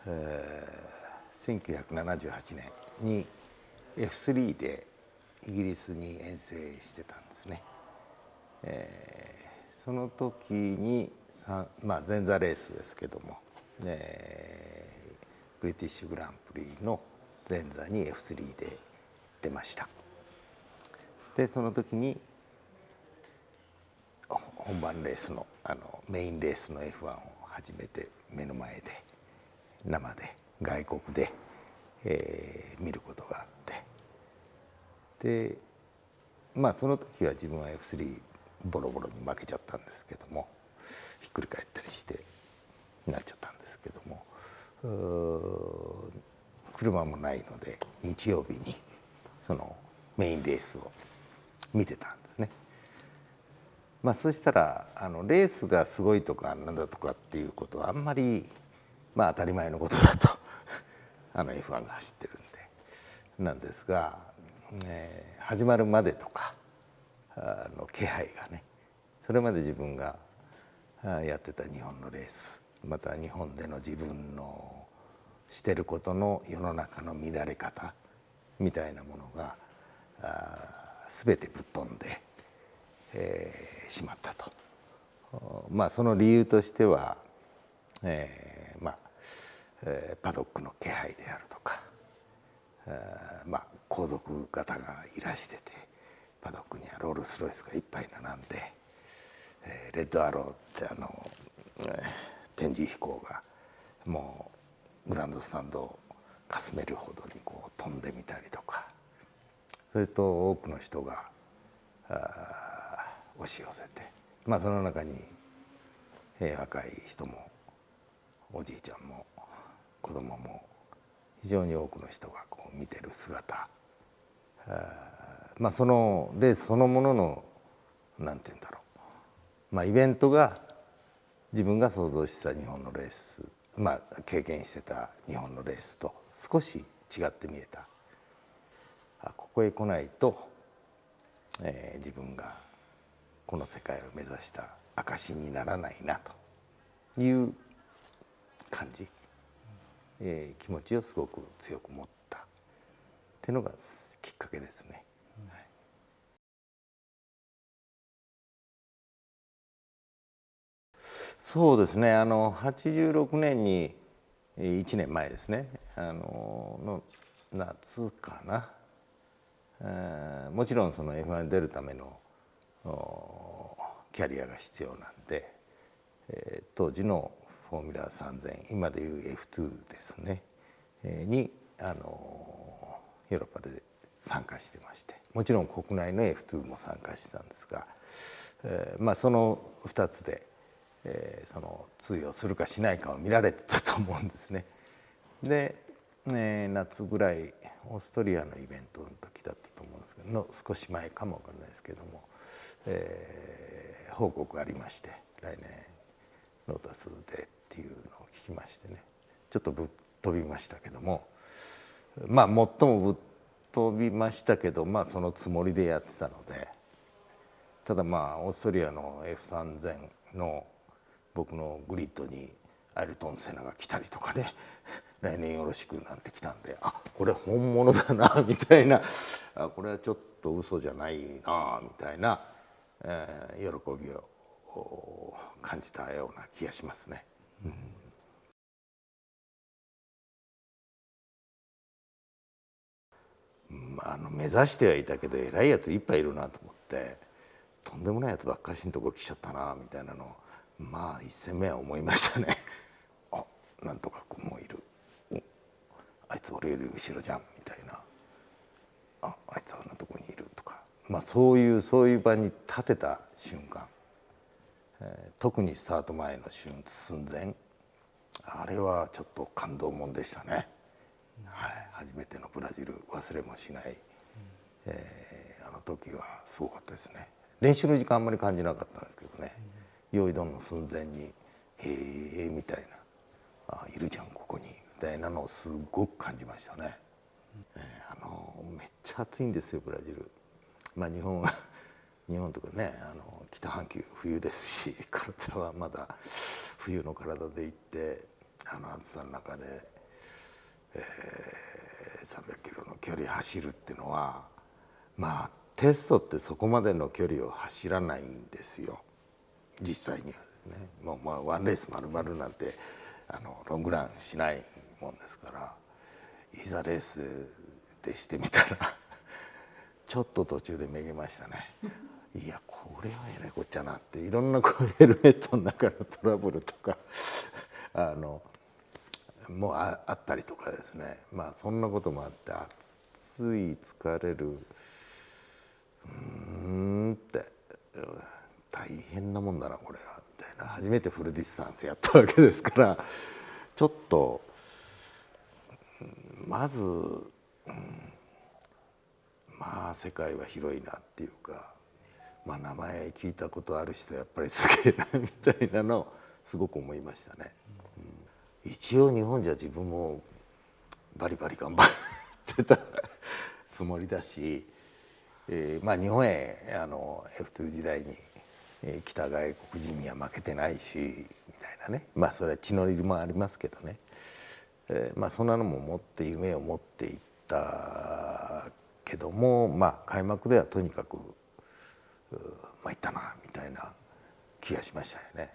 1978年に F3 でイギリスに遠征してたんですね。その時に前座レースですけども、ブリティッシュグランプリの前座に F3 で出ました。でその時に本番レースのメインレースの F1 を初めて目の前で生で外国で、見ることがあって、でその時は自分は F3 ボロボロに負けちゃったんですけども、ひっくり返ったりしてなっちゃったんですけども、車もないので日曜日にそのメインレースを見てたんですね。そしたらレースがすごいとかなんだとかっていうことはあんまり当たり前のことだとF1 が走ってるんでなんですが、始まるまでとかの気配がね、それまで自分がやってた日本のレース、また日本での自分のしてることの世の中の見られ方みたいなものが全てぶっ飛んでしまったと。その理由としては、パドックの気配であるとか、皇族方がいらしててパドックにはロールスロイスがいっぱい並んで、レッドアローって展示飛行がもうグランドスタンドをかすめるほどにこう飛んでみたりとか、それと多くの人が押し寄せて、その中に若い人もおじいちゃんも子供も非常に多くの人がこう見てる姿、そのレースそのもののなんて言うんだろう、イベントが自分が想像してた日本のレース、経験してた日本のレースと少し違って見えた。ここへ来ないと、自分がこの世界を目指した証にならないなという感じ、気持ちをすごく強く持ったっていうのがきっかけですね。そうですね、86年に1年前ですね、の夏かな、もちろんその F1 に出るためのキャリアが必要なんで、当時のフォーミュラ3000、今でいう F2 ですね、にヨーロッパで参加してまして、もちろん国内の F2 も参加してたんですが、その2つで、その通用するかしないかを見られてたと思うんですね。で、夏ぐらいオーストリアのイベントの時だったと思うんですけど少し前かもわかんないですけども、報告がありまして、来年ロータスでっていうのを聞きましてね、ちょっとぶっ飛びましたけども、最もぶっ飛びましたけどそのつもりでやってたので、ただオーストリアの F3000 の僕のグリッドにアイルトン・セナが来たりとかね来年よろしくなんて来たんで、これ本物だなみたいな、これはちょっと嘘じゃないなみたいな、喜びを感じたような気がしますね。目指してはいたけど偉いやついっぱいいるなと思って、とんでもないやつばっかしのとこ来ちゃったなみたいなのを1戦目は思いましたね。なんとか君もいる、あいつ俺より後ろじゃんみたいな、あいつはあんなとこにいるとか、そういう場に立てた瞬間、特にスタート前の寸前、あれはちょっと感動もんでしたね。初めてのブラジル忘れもしない、あの時はすごかったですね。練習の時間あんまり感じなかったんですけどね、用意ドンの寸前に「へえ」みたいな「いるじゃんここに」みたいなのをすごく感じましたね。めっちゃ暑いんですよブラジル。日本とかね、北半球冬ですし、体はまだ冬の体で行って暑さの中で300キロの距離走るっていうのはまあテストってそこまでの距離を走らないんですよ実際にはですね。もうまあワンレース丸々なんてロングランしないもんですから、いざレースでしてみたらちょっと途中でめげましたね。いやこれはえらいこっちゃなって、いろんなこうヘルメットの中のトラブルとかもうあったりとかですね、まあそんなこともあって、暑い疲れるって大変なもんだなこれはみたいな、初めてフルディスタンスやったわけですから、ちょっとまず、まあ世界は広いなっていうか、まあ名前聞いたことある人やっぱりすげえなみたいなのをすごく思いましたね。一応日本じゃ自分もバリバリ頑張ってたつもりだし、まあ日本へF2 時代に来た外国人には負けてないしみたいなね、まあそれは血のりもありますけどね、まあそんなのも持って夢を持っていったけども、まあ開幕ではとにかく参ったなみたいな気がしましたよね。